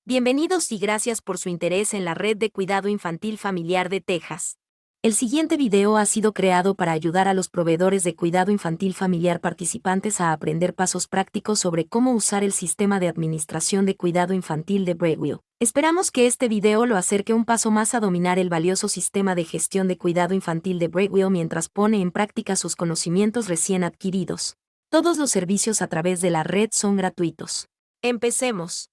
Bienvenidos y gracias por su interés en la Red de Cuidado Infantil Familiar de Texas. El siguiente video ha sido creado para ayudar a los proveedores de cuidado infantil familiar participantes a aprender pasos prácticos sobre cómo usar el sistema de administración de cuidado infantil de Brightwheel. Esperamos que este video lo acerque un paso más a dominar el valioso sistema de gestión de cuidado infantil de Brightwheel mientras pone en práctica sus conocimientos recién adquiridos. Todos los servicios a través de la red son gratuitos. Empecemos.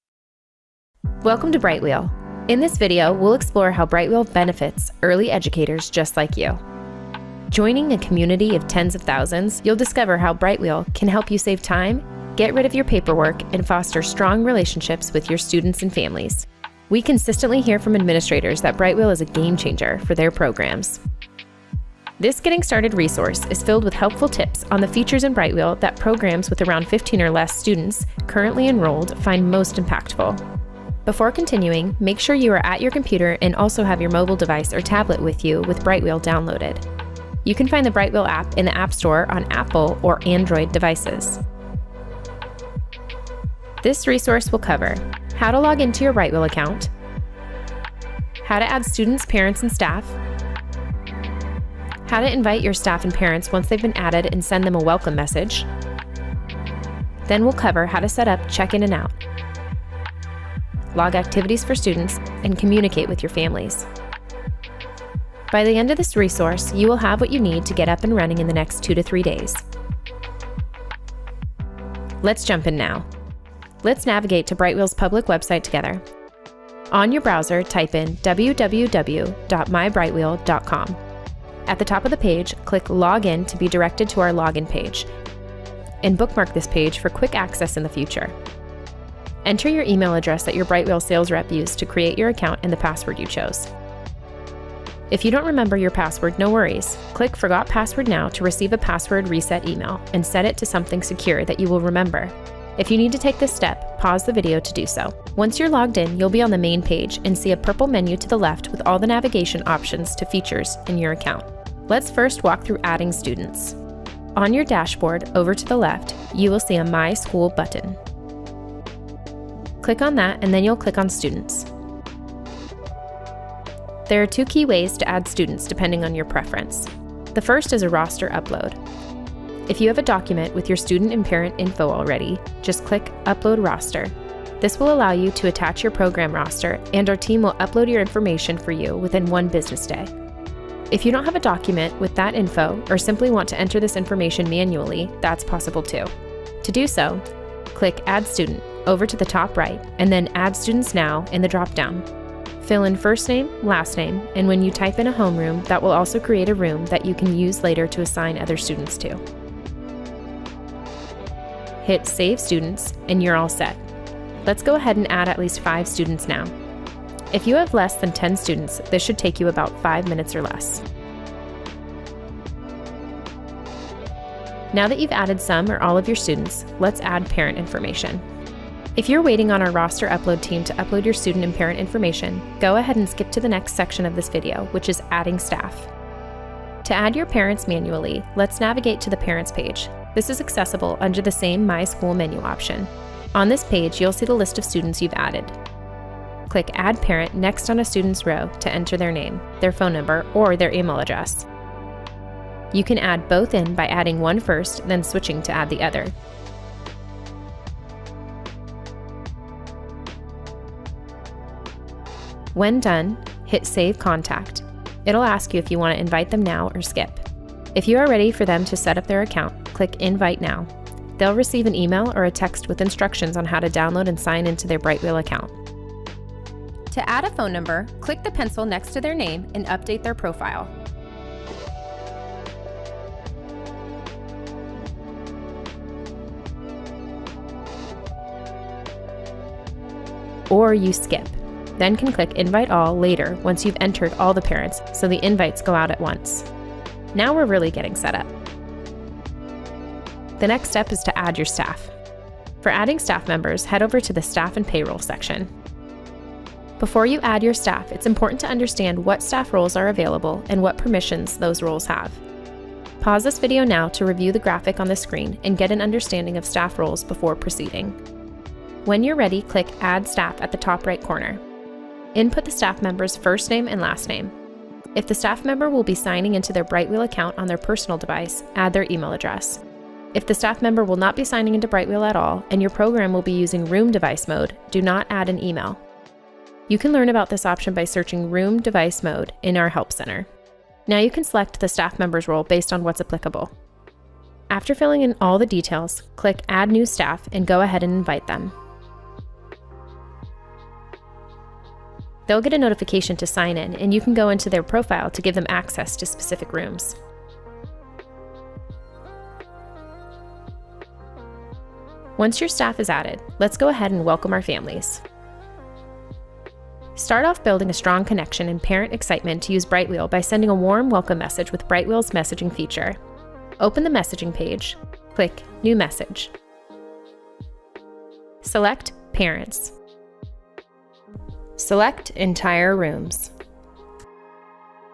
Welcome to Brightwheel. In this video, we'll explore how Brightwheel benefits early educators just like you. Joining a community of tens of thousands, you'll discover how Brightwheel can help you save time, get rid of your paperwork, and foster strong relationships with your students and families. We consistently hear from administrators that Brightwheel is a game changer for their programs. This Getting Started resource is filled with helpful tips on the features in Brightwheel that programs with around 15 or less students currently enrolled find most impactful. Before continuing, make sure you are at your computer and also have your mobile device or tablet with you with Brightwheel downloaded. You can find the Brightwheel app in the App Store on Apple or Android devices. This resource will cover how to log into your Brightwheel account, how to add students, parents, and staff, how to invite your staff and parents once they've been added and send them a welcome message. Then we'll cover how to set up check-in and out, log activities for students, and communicate with your families. By the end of this resource, you will have what you need to get up and running in the next 2 to 3 days. Let's jump in now. Let's navigate to Brightwheel's public website together. On your browser, type in www.mybrightwheel.com. At the top of the page, click Login to be directed to our login page, and bookmark this page for quick access in the future. Enter your email address that your Brightwheel sales rep used to create your account and the password you chose. If you don't remember your password, no worries. Click Forgot Password now to receive a password reset email and set it to something secure that you will remember. If you need to take this step, pause the video to do so. Once you're logged in, you'll be on the main page and see a purple menu to the left with all the navigation options to features in your account. Let's first walk through adding students. On your dashboard, over to the left, you will see a My School button. Click on that and then you'll click on Students. There are 2 key ways to add students depending on your preference. The first is a roster upload. If you have a document with your student and parent info already, just click Upload Roster. This will allow you to attach your program roster, and our team will upload your information for you within 1 business day. If you don't have a document with that info or simply want to enter this information manually, that's possible too. To do so, click Add Student over to the top right, and then Add Students Now in the drop-down. Fill in first name, last name, and when you type in a homeroom, that will also create a room that you can use later to assign other students to. Hit Save Students, and you're all set. Let's go ahead and add at least 5 students now. If you have less than 10 students, this should take you about 5 minutes or less. Now that you've added some or all of your students, let's add parent information. If you're waiting on our roster upload team to upload your student and parent information, go ahead and skip to the next section of this video, which is adding staff. To add your parents manually, let's navigate to the Parents page. This is accessible under the same My School menu option. On this page, you'll see the list of students you've added. Click Add Parent next on a student's row to enter their name, their phone number, or their email address. You can add both in by adding one first, then switching to add the other. When done, hit Save Contact. It'll ask you if you want to invite them now or skip. If you are ready for them to set up their account, click Invite Now. They'll receive an email or a text with instructions on how to download and sign into their Brightwheel account. To add a phone number, click the pencil next to their name and update their profile. Or you skip. Then can click Invite All later once you've entered all the parents, so the invites go out at once. Now we're really getting set up. The next step is to add your staff. For adding staff members, head over to the Staff and Payroll section. Before you add your staff, it's important to understand what staff roles are available and what permissions those roles have. Pause this video now to review the graphic on the screen and get an understanding of staff roles before proceeding. When you're ready, click Add Staff at the top right corner. Input the staff member's first name and last name. If the staff member will be signing into their Brightwheel account on their personal device, add their email address. If the staff member will not be signing into Brightwheel at all and your program will be using room device mode, do not add an email. You can learn about this option by searching Room Device Mode in our Help Center. Now you can select the staff member's role based on what's applicable. After filling in all the details, click Add New Staff and go ahead and invite them. They'll get a notification to sign in, and you can go into their profile to give them access to specific rooms. Once your staff is added, let's go ahead and welcome our families. Start off building a strong connection and parent excitement to use Brightwheel by sending a warm welcome message with Brightwheel's messaging feature. Open the messaging page, click New Message. Select Parents. Select Entire Rooms.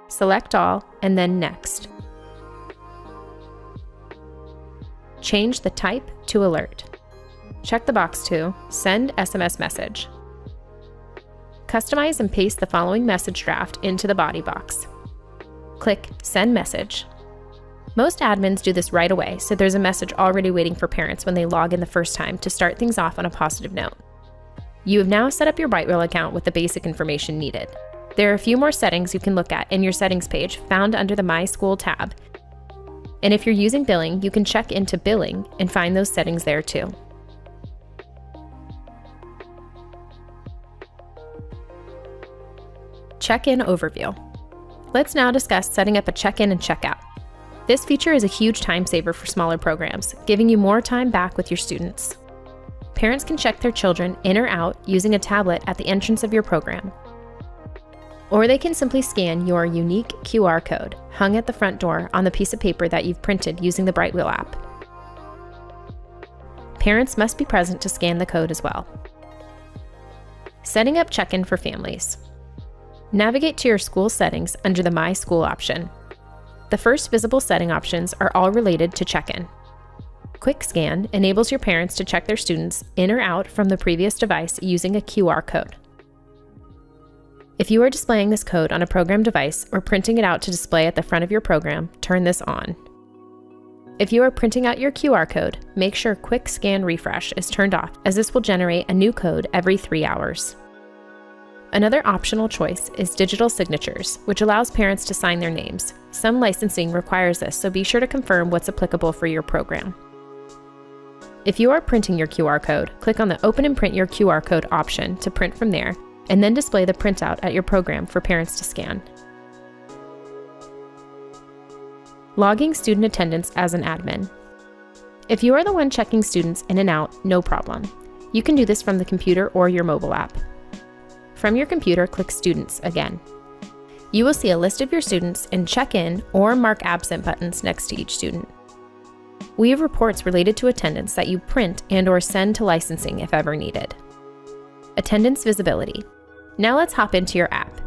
Select All, and then Next. Change the type to Alert. Check the box to Send SMS Message. Customize and paste the following message draft into the body box. Click Send Message. Most admins do this right away, so there's a message already waiting for parents when they log in the first time to start things off on a positive note. You have now set up your Brightwheel account with the basic information needed. There are a few more settings you can look at in your settings page found under the My School tab. And if you're using billing, you can check into Billing and find those settings there too. Check-in overview. Let's now discuss setting up a check-in and check-out. This feature is a huge time saver for smaller programs, giving you more time back with your students. Parents can check their children in or out using a tablet at the entrance of your program. Or they can simply scan your unique QR code hung at the front door on the piece of paper that you've printed using the Brightwheel app. Parents must be present to scan the code as well. Setting up check-in for families. Navigate to your school settings under the My School option. The first visible setting options are all related to check-in. Quick Scan enables your parents to check their students in or out from the previous device using a QR code. If you are displaying this code on a program device or printing it out to display at the front of your program, turn this on. If you are printing out your QR code, make sure Quick Scan Refresh is turned off, as this will generate a new code every 3 hours. Another optional choice is digital signatures, which allows parents to sign their names. Some licensing requires this, so be sure to confirm what's applicable for your program. If you are printing your QR code, click on the Open and Print Your QR Code option to print from there, and then display the printout at your program for parents to scan. Logging student attendance as an admin. If you are the one checking students in and out, no problem. You can do this from the computer or your mobile app. From your computer, click Students again. You will see a list of your students and check-in or mark absent buttons next to each student. We have reports related to attendance that you print and/or send to licensing if ever needed. Attendance visibility. Now let's hop into your app.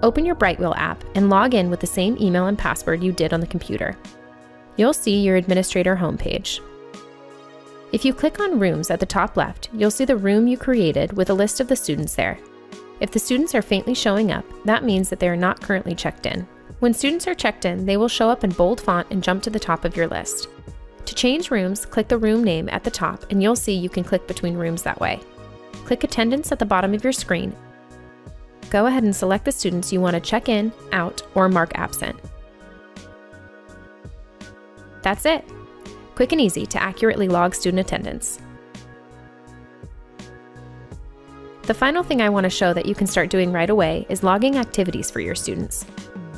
Open your Brightwheel app and log in with the same email and password you did on the computer. You'll see your administrator homepage. If you click on Rooms at the top left, you'll see the room you created with a list of the students there. If the students are faintly showing up, that means that they are not currently checked in. When students are checked in, they will show up in bold font and jump to the top of your list. To change rooms, click the room name at the top and you'll see you can click between rooms that way. Click Attendance at the bottom of your screen. Go ahead and select the students you want to check in, out, or mark absent. That's it. Quick and easy to accurately log student attendance. The final thing I want to show that you can start doing right away is logging activities for your students.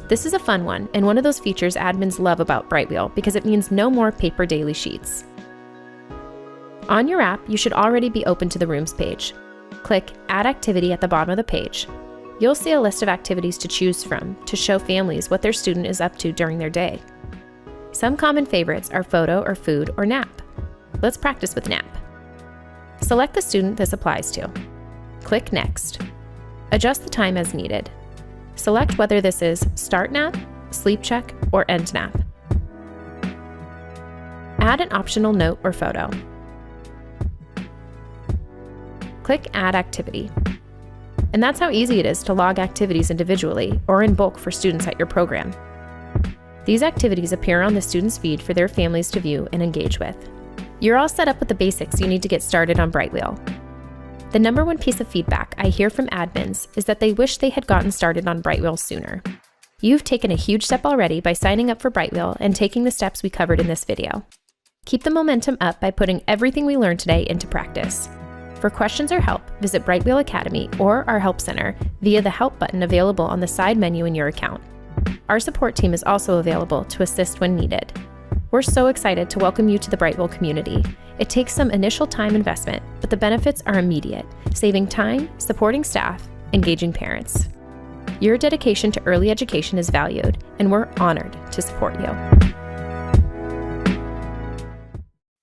This is a fun one and one of those features admins love about Brightwheel because it means no more paper daily sheets. On your app, you should already be open to the Rooms page. Click Add Activity at the bottom of the page. You'll see a list of activities to choose from to show families what their student is up to during their day. Some common favorites are photo or food or nap. Let's practice with nap. Select the student this applies to. Click Next. Adjust the time as needed. Select whether this is Start Nap, Sleep Check, or End Nap. Add an optional note or photo. Click Add Activity. And that's how easy it is to log activities individually or in bulk for students at your program. These activities appear on the students' feed for their families to view and engage with. You're all set up with the basics you need to get started on Brightwheel. The number one piece of feedback I hear from admins is that they wish they had gotten started on Brightwheel sooner. You've taken a huge step already by signing up for Brightwheel and taking the steps we covered in this video. Keep the momentum up by putting everything we learned today into practice. For questions or help, visit Brightwheel Academy or our Help Center via the Help button available on the side menu in your account. Our support team is also available to assist when needed. We're so excited to welcome you to the Brightwheel community. It takes some initial time investment, but the benefits are immediate, saving time, supporting staff, engaging parents. Your dedication to early education is valued, and we're honored to support you.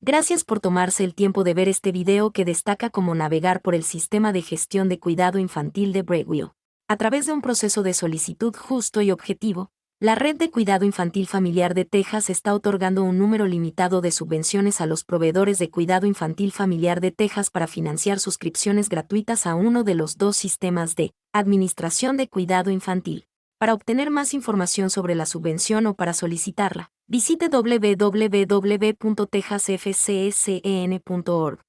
Gracias por tomarse el tiempo de ver este video que destaca cómo navegar por el sistema de gestión de cuidado infantil de Brightwheel. A través de un proceso de solicitud justo y objetivo, la Red de Cuidado Infantil Familiar de Texas está otorgando un número limitado de subvenciones a los proveedores de cuidado infantil familiar de Texas para financiar suscripciones gratuitas a uno de los dos sistemas de administración de cuidado infantil. Para obtener más información sobre la subvención o para solicitarla, visite www.texasfcscn.org.